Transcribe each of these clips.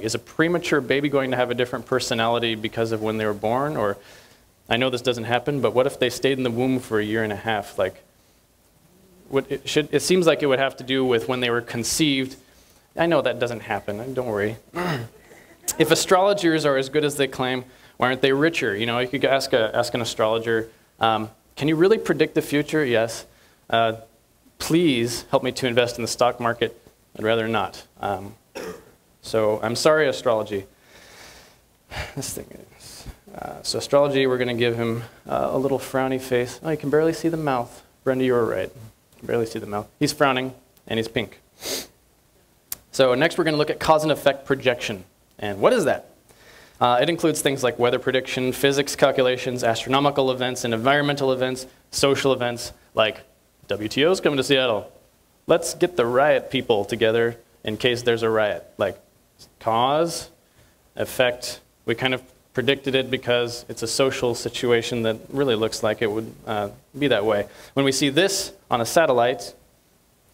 Is a premature baby going to have a different personality because of when they were born? Or, I know this doesn't happen, but what if they stayed in the womb for a year and a half? Like, it seems like it would have to do with when they were conceived. I know that doesn't happen, don't worry. If astrologers are as good as they claim, why aren't they richer? You know, you could ask an astrologer, can you really predict the future? Yes. Please help me to invest in the stock market. I'd rather not. So I'm sorry, astrology. This thing is. So astrology, we're going to give him a little frowny face. Oh, you can barely see the mouth. Brenda, you were right. You can barely see the mouth. He's frowning, and he's pink. So next we're going to look at cause and effect projection. And what is that? It includes things like weather prediction, physics calculations, astronomical events and environmental events, social events like WTO's coming to Seattle. Let's get the riot people together in case there's a riot. Like cause, effect, we kind of predicted it because it's a social situation that really looks like it would be that way. When we see this on a satellite,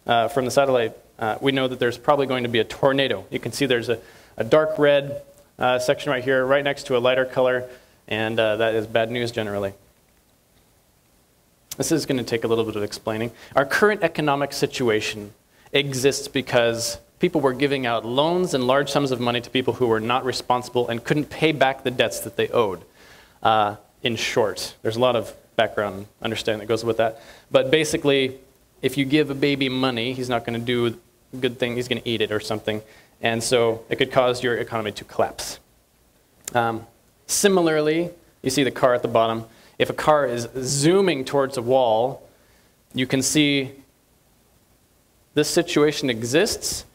from the satellite, we know that there's probably going to be a tornado. You can see there's a dark red section right here, right next to a lighter color, and that is bad news generally. This is going to take a little bit of explaining. Our current economic situation exists because people were giving out loans and large sums of money to people who were not responsible and couldn't pay back the debts that they owed. In short, there's a lot of background understanding that goes with that. But basically, if you give a baby money, he's not going to do a good thing. He's going to eat it or something. And so it could cause your economy to collapse. Similarly, you see the car at the bottom. If a car is zooming towards a wall, you can see this situation exists.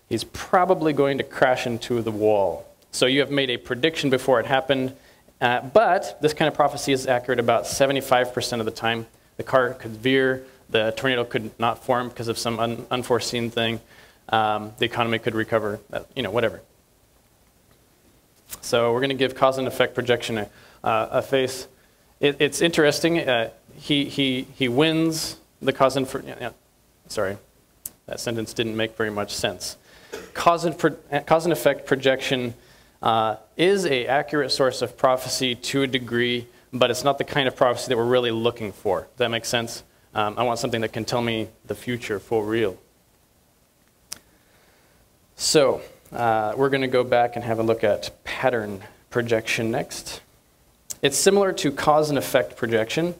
He's probably going to crash into the wall. So you have made a prediction before it happened, but this kind of prophecy is accurate about 75% of the time. The car could veer, the tornado could not form because of some unforeseen thing. The economy could recover, you know, whatever. So we're going to give cause and effect projection a face. It's interesting. He wins the cause and sorry, that sentence didn't make very much sense. Cause and effect projection is an accurate source of prophecy to a degree, but it's not the kind of prophecy that we're really looking for. Does that make sense? I want something that can tell me the future for real. So we're going to go back and have a look at pattern projection next. It's similar to cause and effect projection,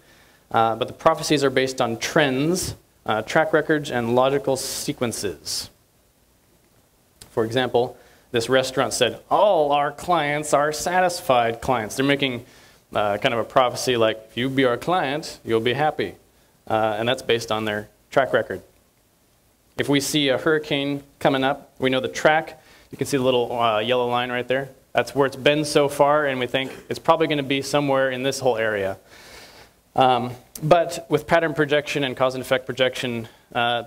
but the prophecies are based on trends, track records, and logical sequences. For example, this restaurant said, all our clients are satisfied clients. They're making kind of a prophecy like, if you be our client, you'll be happy. And that's based on their track record. If we see a hurricane coming up, we know the track. You can see the little yellow line right there. That's where it's been so far, and we think it's probably going to be somewhere in this whole area. But with pattern projection and cause and effect projection,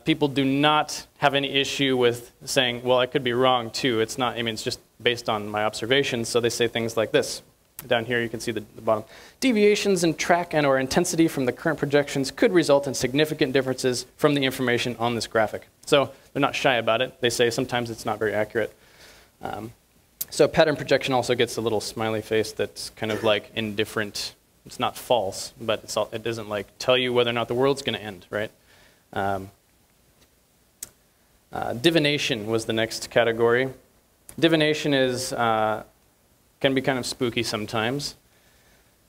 people do not have any issue with saying, well, I could be wrong too. It's not, I mean, it's just based on my observations. So they say things like this. Down here you can see the bottom. Deviations in track and or intensity from the current projections could result in significant differences from the information on this graphic. So they're not shy about it. They say sometimes it's not very accurate. So pattern projection also gets a little smiley face that's kind of like indifferent. It's not false, but it doesn't like tell you whether or not the world's going to end, right? Divination was the next category. Divination is can be kind of spooky sometimes.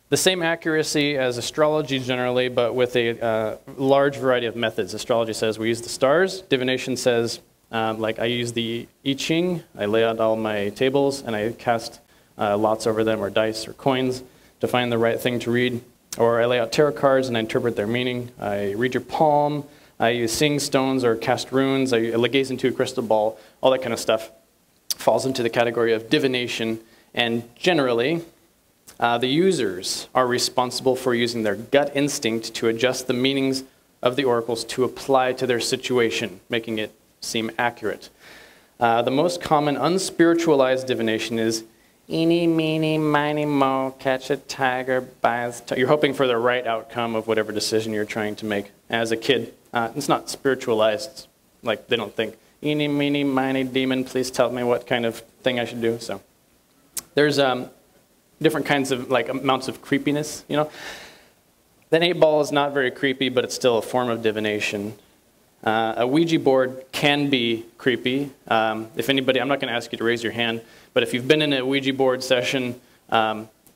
The same accuracy as astrology generally, but with a large variety of methods. Astrology says we use the stars. Divination says, like I use the I Ching, I lay out all my tables, and I cast lots over them, or dice, or coins, to find the right thing to read. Or I lay out tarot cards and I interpret their meaning. I read your palm. I use seeing stones or cast runes. I gaze into a crystal ball. All that kind of stuff falls into the category of divination. And generally, the users are responsible for using their gut instinct to adjust the meanings of the oracles to apply to their situation, making it seem accurate. The most common unspiritualized divination is eeny, meeny, miny, mo, catch a tiger by its tail. You're hoping for the right outcome of whatever decision you're trying to make as a kid. It's not spiritualized, like they don't think eeny, meeny, miny, demon, please tell me what kind of thing I should do. So there's different kinds of like amounts of creepiness, you know. The 8 ball is not very creepy, but it's still a form of divination. A Ouija board can be creepy. If anybody, I'm not going to ask you to raise your hand, but if you've been in a Ouija board session,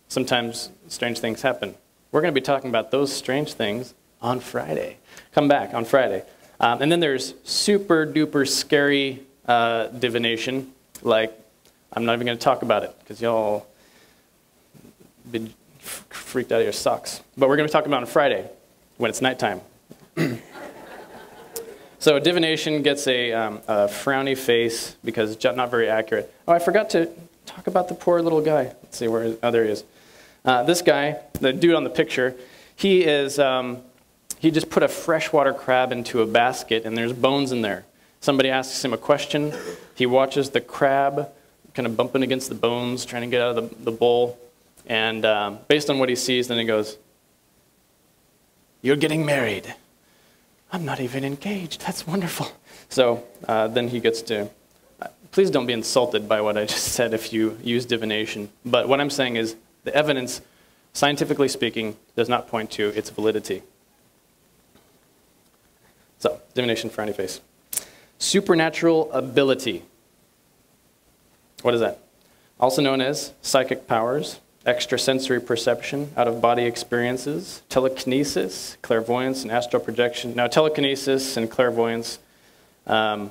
sometimes strange things happen. We're going to be talking about those strange things on Friday. Come back on Friday. And then there's super duper scary divination. Like, I'm not even going to talk about it because y'all been freaked out of your socks. But we're going to be talking about it on Friday when it's nighttime. So divination gets a frowny face because it's not very accurate. Oh, I forgot to talk about the poor little guy. Let's see where. Oh, there he is. This guy, the dude on the picture, he is. He just put a freshwater crab into a basket, and there's bones in there. Somebody asks him a question. He watches the crab kind of bumping against the bones, trying to get out of the bowl. And based on what he sees, then he goes, "You're getting married." "I'm not even engaged. That's wonderful." So then he gets to, please don't be insulted by what I just said if you use divination. But what I'm saying is the evidence, scientifically speaking, does not point to its validity. So, divination, frowny face. Supernatural ability. What is that? Also known as psychic powers, extrasensory perception, out-of-body experiences, telekinesis, clairvoyance, and astral projection. Now, telekinesis and clairvoyance don't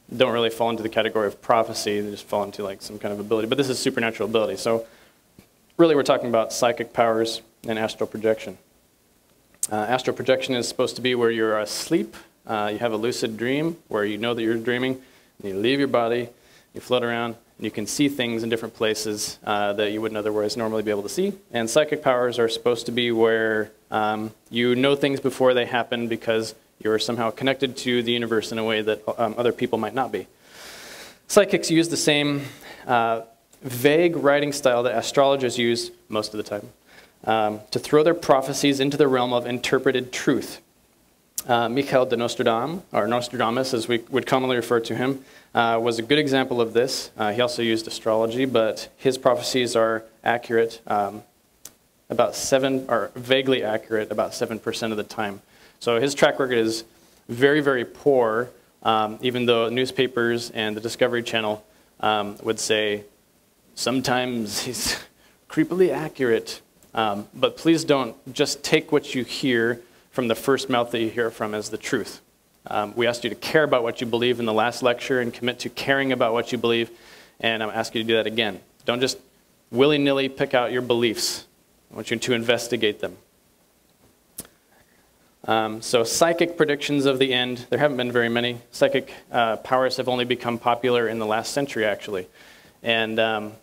really fall into the category of prophecy. They just fall into like some kind of ability. But this is supernatural ability. So, really, we're talking about psychic powers and astral projection. Astral projection is supposed to be where you're asleep. You have a lucid dream where you know that you're dreaming. And you leave your body, you float around, and you can see things in different places that you wouldn't otherwise normally be able to see. And psychic powers are supposed to be where you know things before they happen because you're somehow connected to the universe in a way that other people might not be. Psychics use the same vague writing style that astrologers use most of the time to throw their prophecies into the realm of interpreted truth. Michael de Nostradamus, or Nostradamus as we would commonly refer to him, was a good example of this. He also used astrology, but his prophecies are accurate, vaguely accurate about 7% of the time. So his track record is very, very poor, even though newspapers and the Discovery Channel would say sometimes he's creepily accurate. But please don't just take what you hear from the first mouth that you hear from as the truth. We asked you to care about what you believe in the last lecture and commit to caring about what you believe, and I'm asking you to do that again. Don't just willy-nilly pick out your beliefs. I want you to investigate them. So psychic predictions of the end, there haven't been very many. Psychic powers have only become popular in the last century, actually. And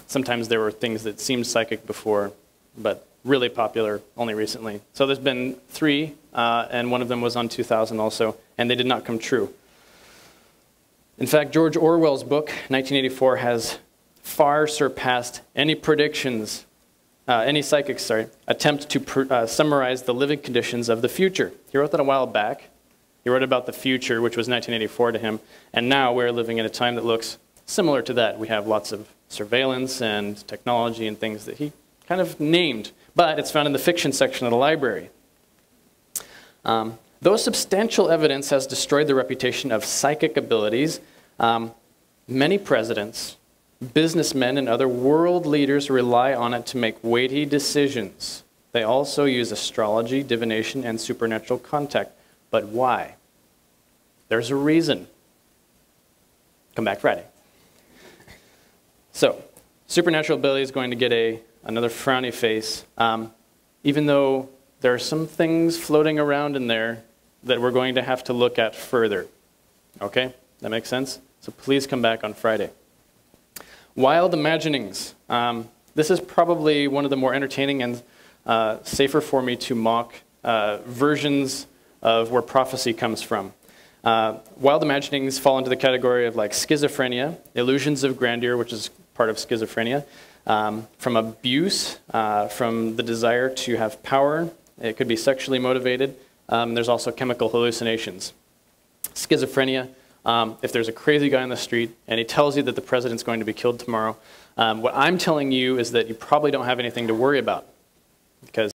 sometimes there were things that seemed psychic before, but really popular only recently. So there's been 3, and one of them was on 2000 also, and they did not come true. In fact, George Orwell's book, 1984, has far surpassed any predictions, any psychics, attempt to summarize the living conditions of the future. He wrote that a while back. He wrote about the future, which was 1984 to him, and now we're living in a time that looks similar to that. We have lots of surveillance and technology and things that he kind of named, but it's found in the fiction section of the library. Though substantial evidence has destroyed the reputation of psychic abilities, many presidents, businessmen, and other world leaders rely on it to make weighty decisions. They also use astrology, divination, and supernatural contact. But why? There's a reason. Come back Friday. So, supernatural ability is going to get another frowny face, even though there are some things floating around in there that we're going to have to look at further. Okay? That makes sense? So please come back on Friday. Wild imaginings. This is probably one of the more entertaining and safer for me to mock versions of where prophecy comes from. Wild imaginings fall into the category of like schizophrenia, illusions of grandeur, which is part of schizophrenia, from abuse, from the desire to have power. It could be sexually motivated. There's also chemical hallucinations. Schizophrenia, if there's a crazy guy on the street and he tells you that the president's going to be killed tomorrow, what I'm telling you is that you probably don't have anything to worry about, because